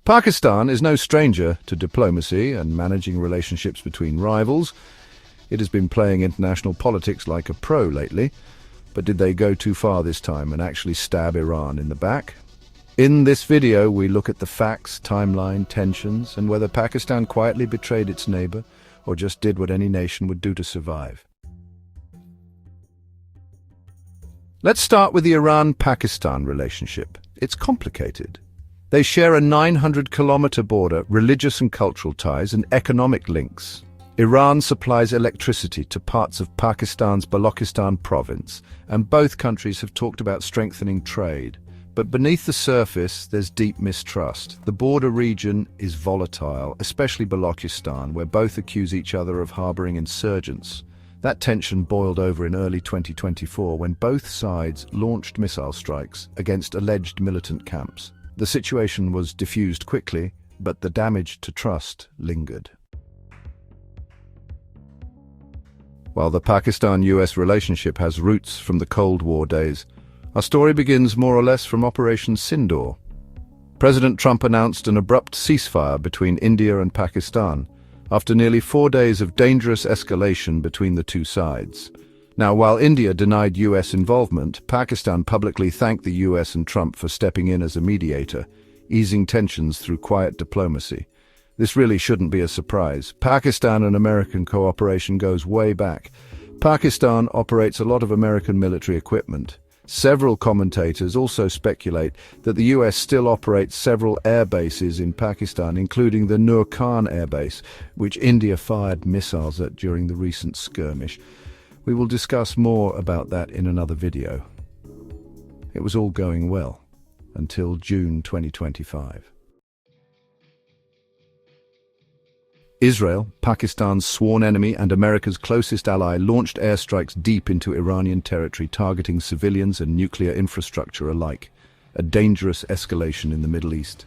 Pakistan is no stranger to diplomacy and managing relationships between rivals. It has been playing international politics like a pro lately, but did they go too far this time and actually stab Iran in the back? In this video, we look at the facts, timeline, tensions, and whether Pakistan quietly betrayed its neighbor or just did what any nation would do to survive. Let's start with the Iran-Pakistan relationship. It's complicated. They share a 900-kilometer border, religious and cultural ties, and economic links. Iran supplies electricity to parts of Pakistan's Balochistan province, and both countries have talked about strengthening trade. But beneath the surface, there's deep mistrust. The border region is volatile, especially Balochistan, where both accuse each other of harboring insurgents. That tension boiled over in early 2024 when both sides launched missile strikes against alleged militant camps. The situation was diffused quickly, but the damage to trust lingered. While the Pakistan-US relationship has roots from the Cold War days, our story begins more or less from Operation Sindoor. President Trump announced an abrupt ceasefire between India and Pakistan after nearly 4 days of dangerous escalation between the two sides. Now, while India denied US involvement, Pakistan publicly thanked the US and Trump for stepping in as a mediator, easing tensions through quiet diplomacy. This really shouldn't be a surprise. Pakistan and American cooperation goes way back. Pakistan operates a lot of American military equipment. Several commentators also speculate that the US still operates several air bases in Pakistan, including the Nur Khan air base, which India fired missiles at during the recent skirmish. We will discuss more about that in another video. It was all going well until June 2025. Israel, Pakistan's sworn enemy and America's closest ally, launched airstrikes deep into Iranian territory, targeting civilians and nuclear infrastructure alike, a dangerous escalation in the Middle East.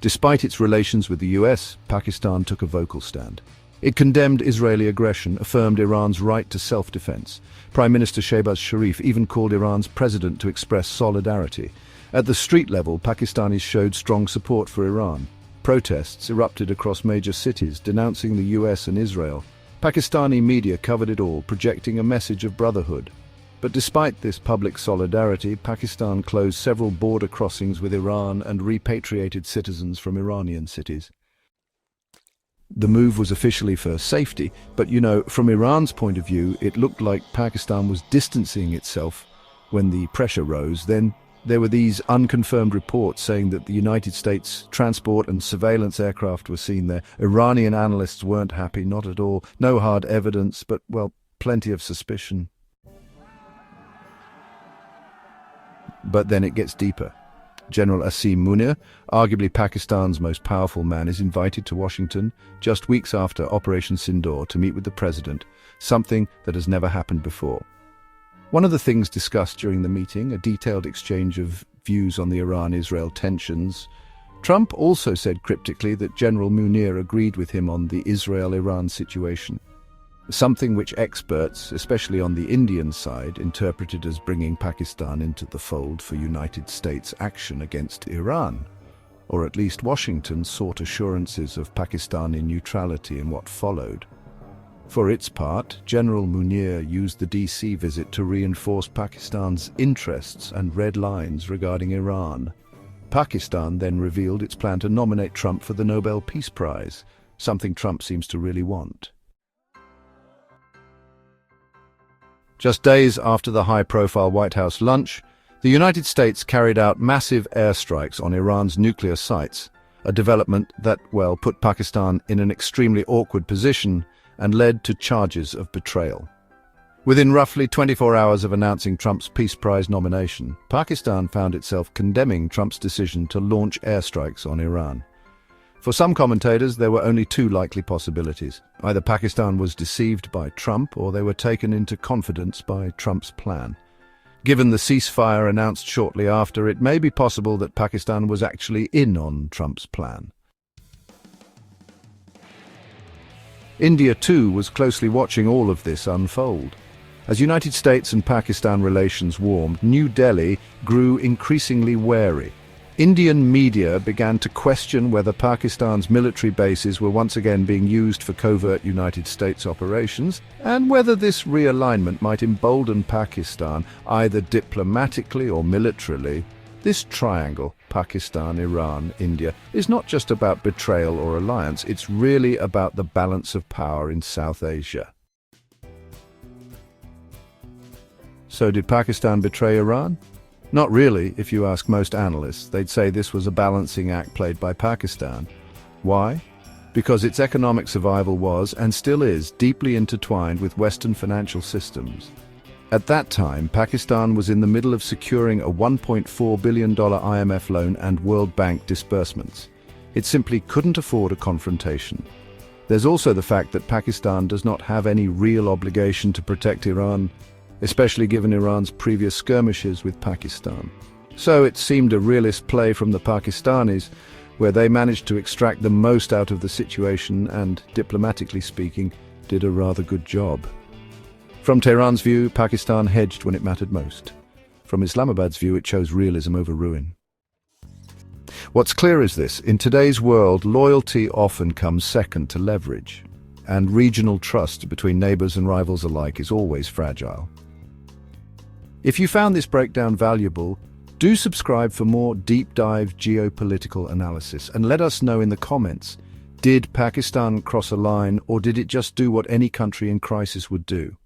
Despite its relations with the US, Pakistan took a vocal stand. It condemned Israeli aggression, affirmed Iran's right to self-defense. Prime Minister Shehbaz Sharif even called Iran's president to express solidarity. At the street level, Pakistanis showed strong support for Iran. Protests erupted across major cities, denouncing the US and Israel. Pakistani media covered it all, projecting a message of brotherhood. But despite this public solidarity, Pakistan closed several border crossings with Iran and repatriated citizens from Iranian cities. The move was officially for safety, but from Iran's point of view, it looked like Pakistan was distancing itself when the pressure rose. Then there were these unconfirmed reports saying that the United States transport and surveillance aircraft were seen there. Iranian analysts weren't happy, not at all. No hard evidence, but, well, plenty of suspicion. But then it gets deeper. General Asim Munir, arguably Pakistan's most powerful man, is invited to Washington just weeks after Operation Sindoor to meet with the president, something that has never happened before. One of the things discussed during the meeting, a detailed exchange of views on the Iran-Israel tensions. Trump also said cryptically that General Munir agreed with him on the Israel-Iran situation, something which experts, especially on the Indian side, interpreted as bringing Pakistan into the fold for United States action against Iran. Or at least Washington sought assurances of Pakistani neutrality in what followed. For its part, General Munir used the DC visit to reinforce Pakistan's interests and red lines regarding Iran. Pakistan then revealed its plan to nominate Trump for the Nobel Peace Prize, something Trump seems to really want. Just days after the high-profile White House lunch, the United States carried out massive airstrikes on Iran's nuclear sites, a development that, put Pakistan in an extremely awkward position and led to charges of betrayal. Within roughly 24 hours of announcing Trump's Peace Prize nomination, Pakistan found itself condemning Trump's decision to launch airstrikes on Iran. For some commentators, there were only two likely possibilities. Either Pakistan was deceived by Trump, or they were taken into confidence by Trump's plan. Given the ceasefire announced shortly after, it may be possible that Pakistan was actually in on Trump's plan. India, too, was closely watching all of this unfold. As United States and Pakistan relations warmed, New Delhi grew increasingly wary. Indian media began to question whether Pakistan's military bases were once again being used for covert United States operations, and whether this realignment might embolden Pakistan, either diplomatically or militarily. This triangle, Pakistan, Iran, India, is not just about betrayal or alliance, it's really about the balance of power in South Asia. So did Pakistan betray Iran? Not really, if you ask most analysts. They'd say this was a balancing act played by Pakistan. Why? Because its economic survival was, and still is, deeply intertwined with Western financial systems. At that time, Pakistan was in the middle of securing a $1.4 billion IMF loan and World Bank disbursements. It simply couldn't afford a confrontation. There's also the fact that Pakistan does not have any real obligation to protect Iran, especially given Iran's previous skirmishes with Pakistan. So it seemed a realist play from the Pakistanis, where they managed to extract the most out of the situation and, diplomatically speaking, did a rather good job. From Tehran's view, Pakistan hedged when it mattered most. From Islamabad's view, it chose realism over ruin. What's clear is this: in today's world, loyalty often comes second to leverage, and regional trust between neighbors and rivals alike is always fragile. If you found this breakdown valuable, do subscribe for more deep-dive geopolitical analysis, and let us know in the comments, did Pakistan cross a line, or did it just do what any country in crisis would do?